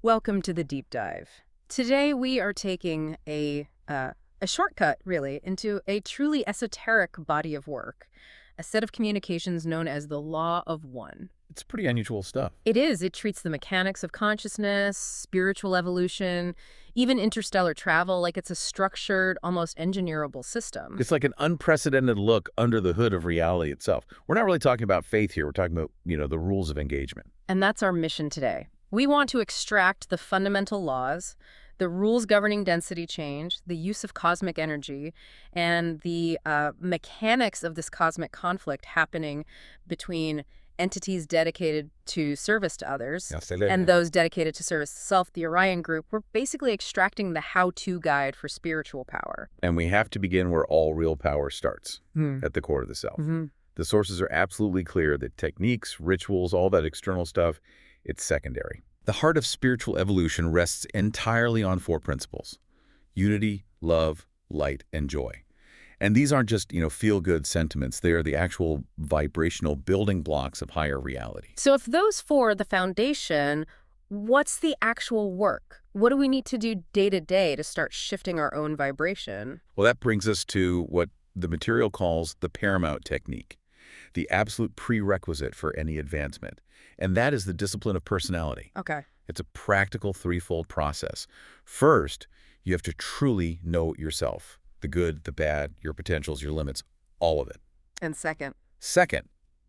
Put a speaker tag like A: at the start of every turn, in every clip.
A: Welcome to the deep dive. Today we are taking a shortcut, really, into a truly esoteric body of work, a set of communications known as the Law of One.
B: It's pretty unusual stuff.
A: It is. It treats the mechanics of consciousness, spiritual evolution, even interstellar travel like it's a structured, almost engineerable system.
B: It's like an unprecedented look under the hood of reality itself. We're not really talking about faith here. We're talking about, the rules of engagement.
A: And that's our mission today. We want to extract the fundamental laws, the rules governing density change, the use of cosmic energy, and the mechanics of this cosmic conflict happening between entities dedicated to service to others and those dedicated to service to self, the Orion group. We're basically extracting the how-to guide for spiritual power.
B: And we have to begin where all real power starts, at the core of the self. The sources are absolutely clear that techniques, rituals, all that external stuff, it's secondary. The heart of spiritual evolution rests entirely on four principles: unity, love, light, and joy. And these aren't just, feel-good sentiments. They are the actual vibrational building blocks of higher reality.
A: So if those four are the foundation, what's the actual work? What do we need to do day to day to start shifting our own vibration?
B: Well, that brings us to what the material calls the paramount technique, the absolute prerequisite for any advancement. And that is the discipline of personality.
A: Okay.
B: It's a practical threefold process. First, you have to truly know yourself. The good, the bad, your potentials, your limits, all of it.
A: And second?
B: Second,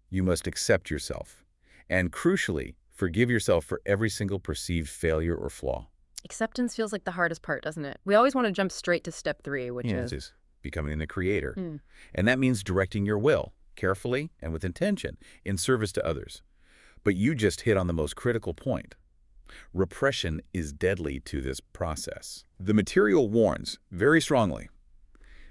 B: you must accept yourself. And crucially, forgive yourself for every single perceived failure or flaw.
A: Acceptance feels like the hardest part, doesn't it? We always want to jump straight to step 3, which
B: is becoming the creator. And that means directing your will, carefully and with intention, in service to others. But you just hit on the most critical point. Repression is deadly to this process. The material warns, very strongly,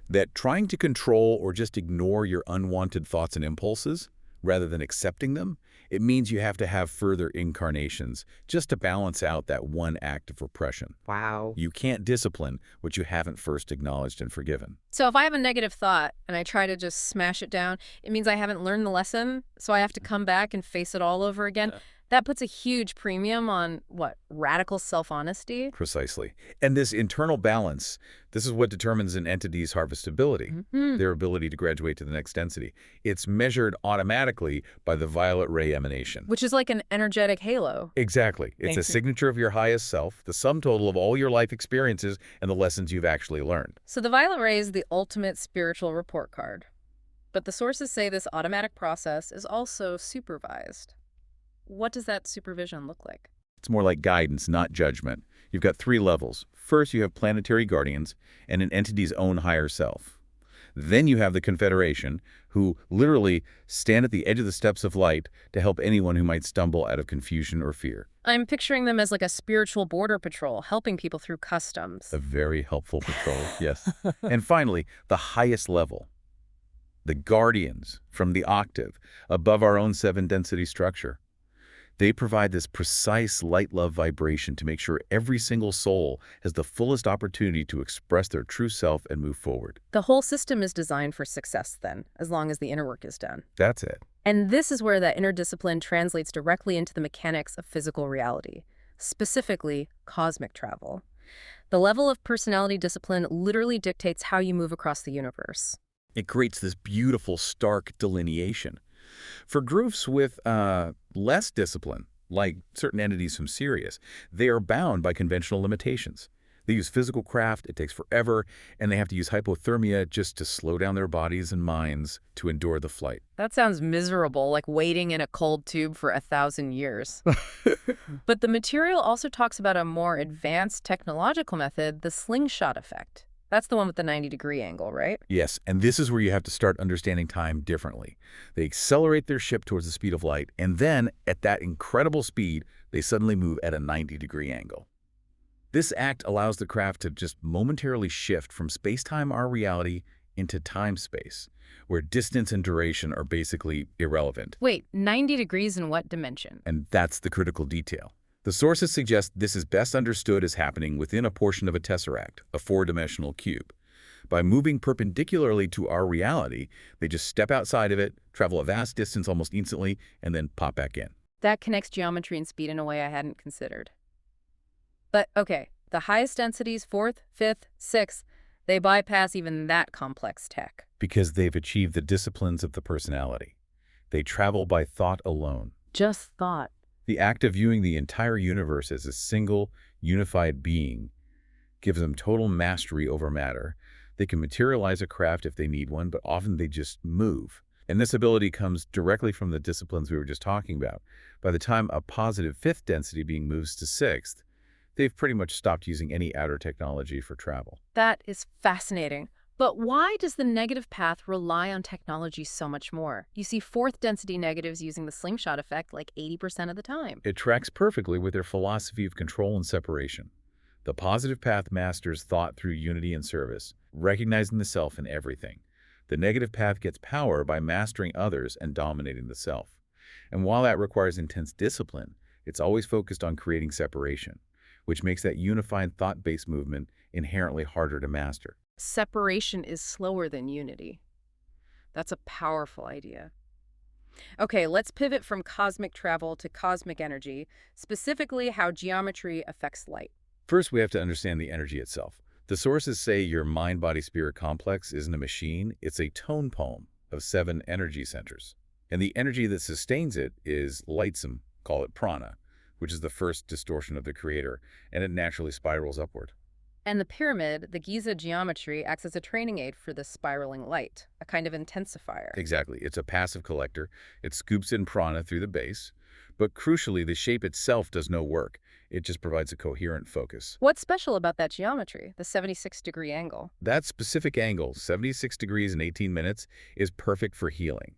B: that trying to control or just ignore your unwanted thoughts and impulses, rather than accepting them, it means you have to have further incarnations just to balance out that one act of repression.
A: Wow.
B: You can't discipline what you haven't first acknowledged and forgiven.
A: So if I have a negative thought and I try to just smash it down, it means I haven't learned the lesson, so I have to come back and face it all over again. That puts a huge premium on, what, radical self-honesty?
B: Precisely. And this internal balance, this is what determines an entity's harvestability, their ability to graduate to the next density. It's measured automatically by the violet ray emanation.
A: Which is like an energetic halo.
B: Exactly. It's a signature of your highest self, the sum total of all your life experiences and the lessons you've actually learned.
A: So the violet ray is the ultimate spiritual report card. But the sources say this automatic process is also supervised. What does that supervision look like?
B: It's more like guidance, not judgment. You've got 3 levels. First, you have planetary guardians and an entity's own higher self. Then you have the Confederation, who literally stand at the edge of the steps of light to help anyone who might stumble out of confusion or fear.
A: I'm picturing them as like a spiritual border patrol, helping people through customs.
B: A very helpful patrol, yes. And finally, the highest level, the guardians from the octave, above our own 7-density structure. They provide this precise light-love vibration to make sure every single soul has the fullest opportunity to express their true self and move forward.
A: The whole system is designed for success then, as long as the inner work is done.
B: That's it.
A: And this is where that interdiscipline translates directly into the mechanics of physical reality, specifically cosmic travel. The level of personality discipline literally dictates how you move across the universe.
B: It creates this beautiful, stark delineation. For groups with less discipline, like certain entities from Sirius, they are bound by conventional limitations. They use physical craft, it takes forever, and they have to use hypothermia just to slow down their bodies and minds to endure the flight.
A: That sounds miserable, like waiting in a cold tube for 1,000 years. But the material also talks about a more advanced technological method, the slingshot effect. That's the one with the 90-degree angle, right?
B: Yes, and this is where you have to start understanding time differently. They accelerate their ship towards the speed of light, and then, at that incredible speed, they suddenly move at a 90-degree angle. This act allows the craft to just momentarily shift from space-time, our reality, into time-space, where distance and duration are basically irrelevant.
A: Wait, 90 degrees in what dimension?
B: And that's the critical detail. The sources suggest this is best understood as happening within a portion of a tesseract, a 4-dimensional cube. By moving perpendicularly to our reality, they just step outside of it, travel a vast distance almost instantly, and then pop back in.
A: That connects geometry and speed in a way I hadn't considered. But, okay, the highest densities, 4th, 5th, 6th, they bypass even that complex tech.
B: Because they've achieved the disciplines of the personality. They travel by thought alone.
A: Just thought.
B: The act of viewing the entire universe as a single, unified being gives them total mastery over matter. They can materialize a craft if they need one, but often they just move. And this ability comes directly from the disciplines we were just talking about. By the time a positive 5th density being moves to 6th, they've pretty much stopped using any outer technology for travel.
A: That is fascinating. But why does the negative path rely on technology so much more? You see 4th density negatives using the slingshot effect like 80% of the time.
B: It tracks perfectly with their philosophy of control and separation. The positive path masters thought through unity and service, recognizing the self in everything. The negative path gets power by mastering others and dominating the self. And while that requires intense discipline, it's always focused on creating separation, which makes that unified thought-based movement inherently harder to master.
A: Separation is slower than unity. That's a powerful idea. Okay, let's pivot from cosmic travel to cosmic energy, specifically how geometry affects light.
B: First, we have to understand the energy itself. The sources say your mind-body-spirit complex isn't a machine, it's a tone poem of 7 energy centers. And the energy that sustains it is lightsome, call it prana, which is the first distortion of the creator, and it naturally spirals upward.
A: And the pyramid, the Giza geometry, acts as a training aid for this spiraling light, a kind of intensifier.
B: Exactly. It's a passive collector. It scoops in prana through the base. But crucially, the shape itself does no work. It just provides a coherent focus.
A: What's special about that geometry, the 76-degree angle?
B: That specific angle, 76 degrees in 18 minutes, is perfect for healing.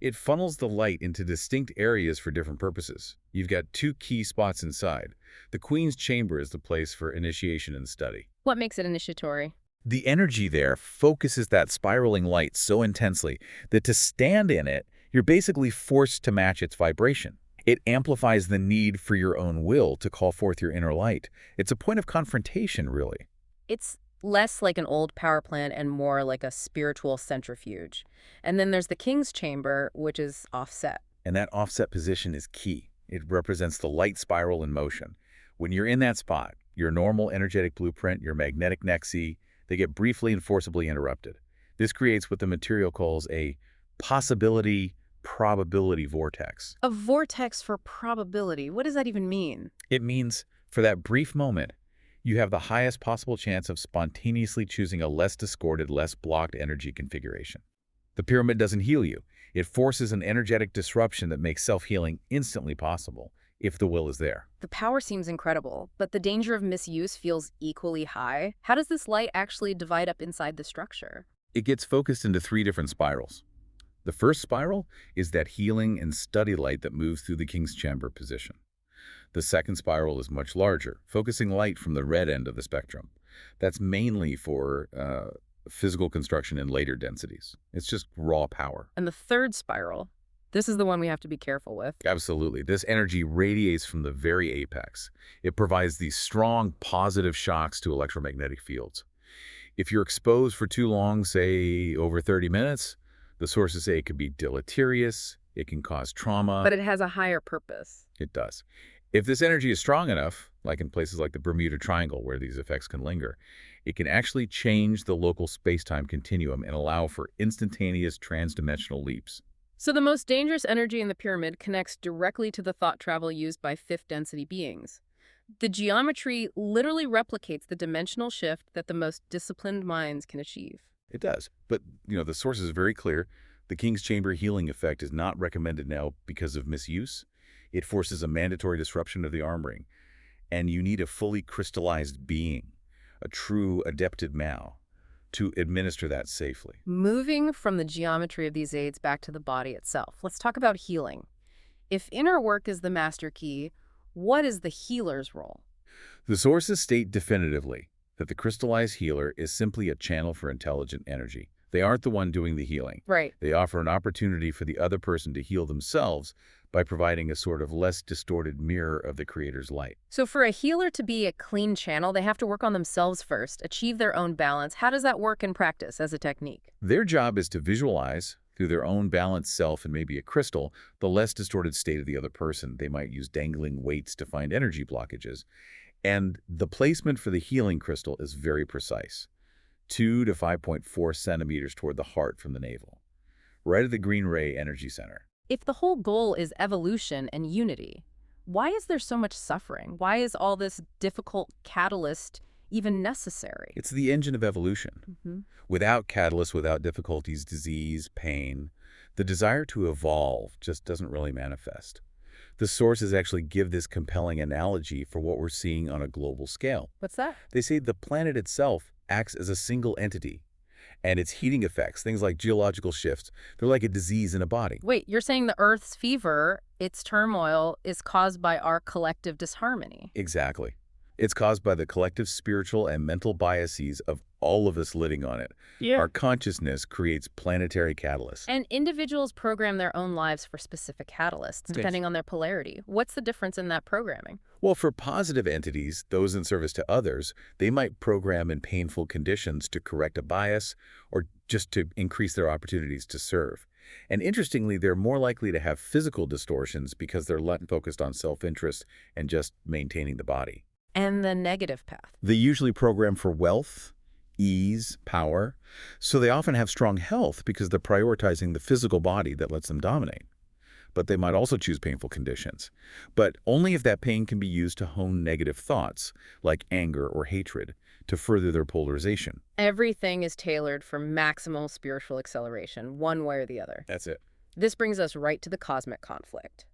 B: It funnels the light into distinct areas for different purposes. You've got 2 key spots inside. The Queen's Chamber is the place for initiation and study.
A: What makes it initiatory?
B: The energy there focuses that spiraling light so intensely that to stand in it, you're basically forced to match its vibration. It amplifies the need for your own will to call forth your inner light. It's a point of confrontation, really.
A: It's less like an old power plant and more like a spiritual centrifuge. And then there's the King's Chamber, which is offset.
B: And that offset position is key. It represents the light spiral in motion. When you're in that spot, your normal energetic blueprint, your magnetic nexi, they get briefly and forcibly interrupted. This creates what the material calls a possibility-probability vortex.
A: A vortex for probability. What does that even mean?
B: It means, for that brief moment, you have the highest possible chance of spontaneously choosing a less discorded, less blocked energy configuration. The pyramid doesn't heal you. It forces an energetic disruption that makes self-healing instantly possible, if the will is there.
A: The power seems incredible, but the danger of misuse feels equally high. How does this light actually divide up inside the structure?
B: It gets focused into 3 different spirals. The first spiral is that healing and study light that moves through the King's Chamber position. The second spiral is much larger, focusing light from the red end of the spectrum. That's mainly for physical construction in later densities. It's just raw power.
A: And the third spiral, this is the one we have to be careful with.
B: Absolutely. This energy radiates from the very apex. It provides these strong positive shocks to electromagnetic fields. If you're exposed for too long, say over 30 minutes, the sources say it could be deleterious, it can cause trauma.
A: But it has a higher purpose.
B: It does. If this energy is strong enough, like in places like the Bermuda Triangle where these effects can linger, it can actually change the local space-time continuum and allow for instantaneous transdimensional leaps.
A: So the most dangerous energy in the pyramid connects directly to the thought travel used by 5th density beings. The geometry literally replicates the dimensional shift that the most disciplined minds can achieve.
B: It does. But, the source is very clear. The King's Chamber healing effect is not recommended now because of misuse. It forces a mandatory disruption of the arm ring. And you need a fully crystallized being, a true adepted Mao, to administer that safely.
A: Moving from the geometry of these aids back to the body itself, let's talk about healing. If inner work is the master key, what is the healer's role?
B: The sources state definitively that the crystallized healer is simply a channel for intelligent energy. They aren't the one doing the healing.
A: Right.
B: They offer an opportunity for the other person to heal themselves by providing a sort of less distorted mirror of the creator's light.
A: So for a healer to be a clean channel, they have to work on themselves first, achieve their own balance. How does that work in practice as a technique?
B: Their job is to visualize, through their own balanced self and maybe a crystal, the less distorted state of the other person. They might use dangling weights to find energy blockages. And the placement for the healing crystal is very precise, 2 to 5.4 centimeters toward the heart from the navel, right at the green ray energy center.
A: If the whole goal is evolution and unity, why is there so much suffering? Why is all this difficult catalyst even necessary?
B: It's the engine of evolution. Without catalysts, without difficulties, disease, pain, the desire to evolve just doesn't really manifest. The sources actually give this compelling analogy for what we're seeing on a global scale.
A: What's that?
B: They say the planet itself acts as a single entity, and its heating effects, things like geological shifts, they're like a disease in a body.
A: Wait, you're saying the Earth's fever, its turmoil, is caused by our collective disharmony?
B: Exactly. It's caused by the collective spiritual and mental biases of all of us living on it.
A: Yeah.
B: Our consciousness creates planetary catalysts.
A: And individuals program their own lives for specific catalysts, depending on their polarity. What's the difference in that programming?
B: Well, for positive entities, those in service to others, they might program in painful conditions to correct a bias or just to increase their opportunities to serve. And interestingly, they're more likely to have physical distortions because they're less focused on self-interest and just maintaining the body.
A: And the negative path.
B: They usually program for wealth, ease, power, so they often have strong health because they're prioritizing the physical body that lets them dominate. But they might also choose painful conditions, but only if that pain can be used to hone negative thoughts, like anger or hatred, to further their polarization.
A: Everything is tailored for maximal spiritual acceleration, one way or the other.
B: That's it.
A: This brings us right to the cosmic conflict.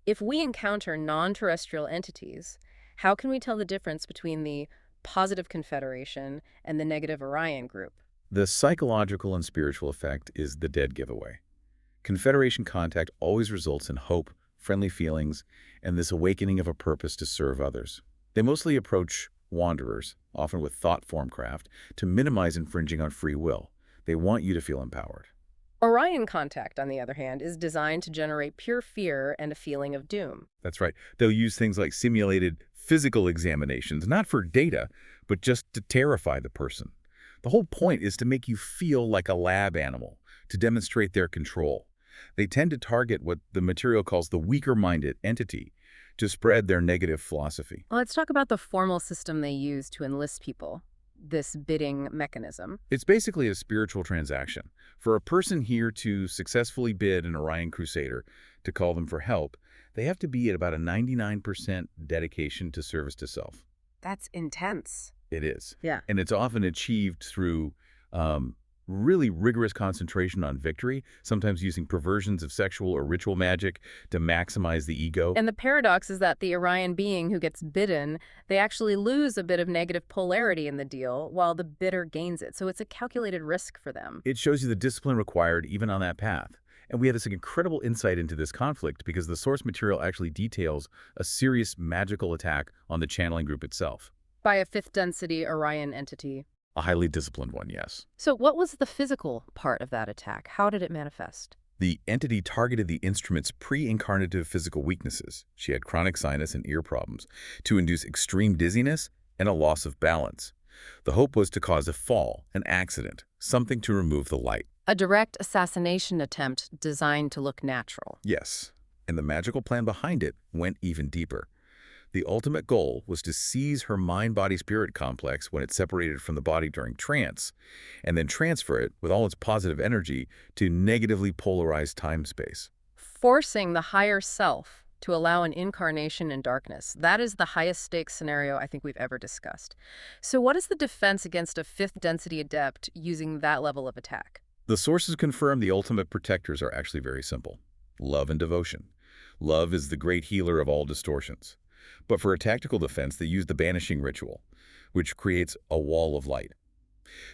A: If we encounter non-terrestrial entities, how can we tell the difference between the positive confederation and the negative Orion group?
B: The psychological and spiritual effect is the dead giveaway. Confederation contact always results in hope, friendly feelings, and this awakening of a purpose to serve others. They mostly approach wanderers, often with thought formcraft, to minimize infringing on free will. They want you to feel empowered.
A: Orion contact, on the other hand, is designed to generate pure fear and a feeling of doom.
B: That's right. They'll use things like simulated physical examinations, not for data, but just to terrify the person. The whole point is to make you feel like a lab animal, to demonstrate their control. They tend to target what the material calls the weaker-minded entity to spread their negative philosophy.
A: Well, let's talk about the formal system they use to enlist people, this bidding mechanism.
B: It's basically a spiritual transaction. For a person here to successfully bid an Orion Crusader to call them for help, they have to be at about a 99% dedication to service to self.
A: That's intense.
B: It is.
A: Yeah.
B: And it's often achieved through really rigorous concentration on victory, sometimes using perversions of sexual or ritual magic to maximize the ego.
A: And the paradox is that the Orion being who gets bidden, they actually lose a bit of negative polarity in the deal while the bidder gains it. So it's a calculated risk for them.
B: It shows you the discipline required even on that path. And we have this incredible insight into this conflict because the source material actually details a serious magical attack on the channeling group itself.
A: By a fifth density Orion entity.
B: A highly disciplined one, yes.
A: So what was the physical part of that attack? How did it manifest?
B: The entity targeted the instrument's pre-incarnative physical weaknesses. She had chronic sinus and ear problems to induce extreme dizziness and a loss of balance. The hope was to cause a fall, an accident, something to remove the light.
A: A direct assassination attempt designed to look natural.
B: Yes, and the magical plan behind it went even deeper. The ultimate goal was to seize her mind-body-spirit complex when it separated from the body during trance, and then transfer it, with all its positive energy, to negatively polarized time-space.
A: Forcing the higher self to allow an incarnation in darkness. That is the highest stakes scenario I think we've ever discussed. So what is the defense against a fifth density adept using that level of attack?
B: The sources confirm the ultimate protectors are actually very simple. Love and devotion. Love is the great healer of all distortions. But for a tactical defense, they use the banishing ritual, which creates a wall of light.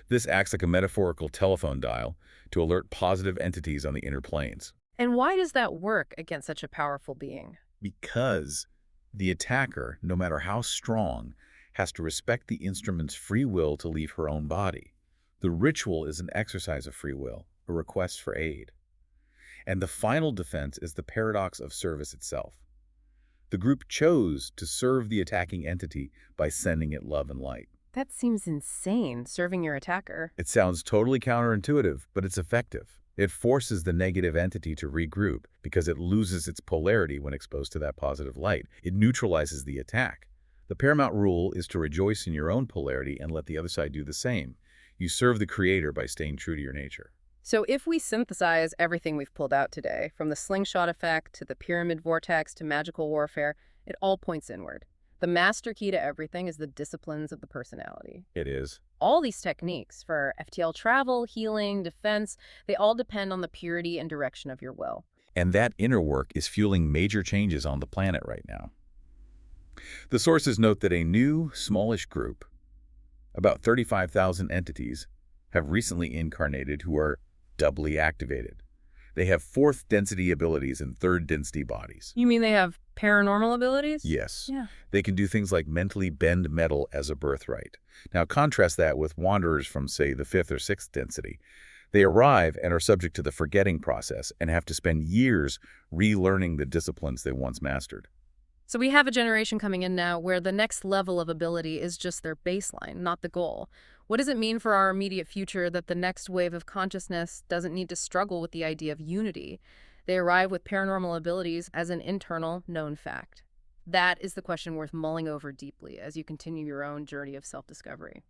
B: This acts like a metaphorical telephone dial to alert positive entities on the inner planes.
A: And why does that work against such a powerful being?
B: Because the attacker, no matter how strong, has to respect the instrument's free will to leave her own body. The ritual is an exercise of free will, a request for aid. And the final defense is the paradox of service itself. The group chose to serve the attacking entity by sending it love and light.
A: That seems insane, serving your attacker.
B: It sounds totally counterintuitive, but it's effective. It forces the negative entity to regroup because it loses its polarity when exposed to that positive light. It neutralizes the attack. The paramount rule is to rejoice in your own polarity and let the other side do the same. You serve the Creator by staying true to your nature.
A: So if we synthesize everything we've pulled out today, from the slingshot effect to the pyramid vortex to magical warfare, it all points inward. The master key to everything is the disciplines of the personality.
B: It is.
A: All these techniques for FTL travel, healing, defense, they all depend on the purity and direction of your will.
B: And that inner work is fueling major changes on the planet right now. The sources note that a new, smallish group, about 35,000 entities, have recently incarnated who are doubly activated. They have fourth density abilities and third density bodies.
A: You mean they have paranormal abilities?
B: Yes.
A: Yeah.
B: They can do things like mentally bend metal as a birthright. Now contrast that with wanderers from, say, the fifth or sixth density. They arrive and are subject to the forgetting process and have to spend years relearning the disciplines they once mastered.
A: So we have a generation coming in now where the next level of ability is just their baseline, not the goal. What does it mean for our immediate future that the next wave of consciousness doesn't need to struggle with the idea of unity? They arrive with paranormal abilities as an internal, known fact. That is the question worth mulling over deeply as you continue your own journey of self-discovery.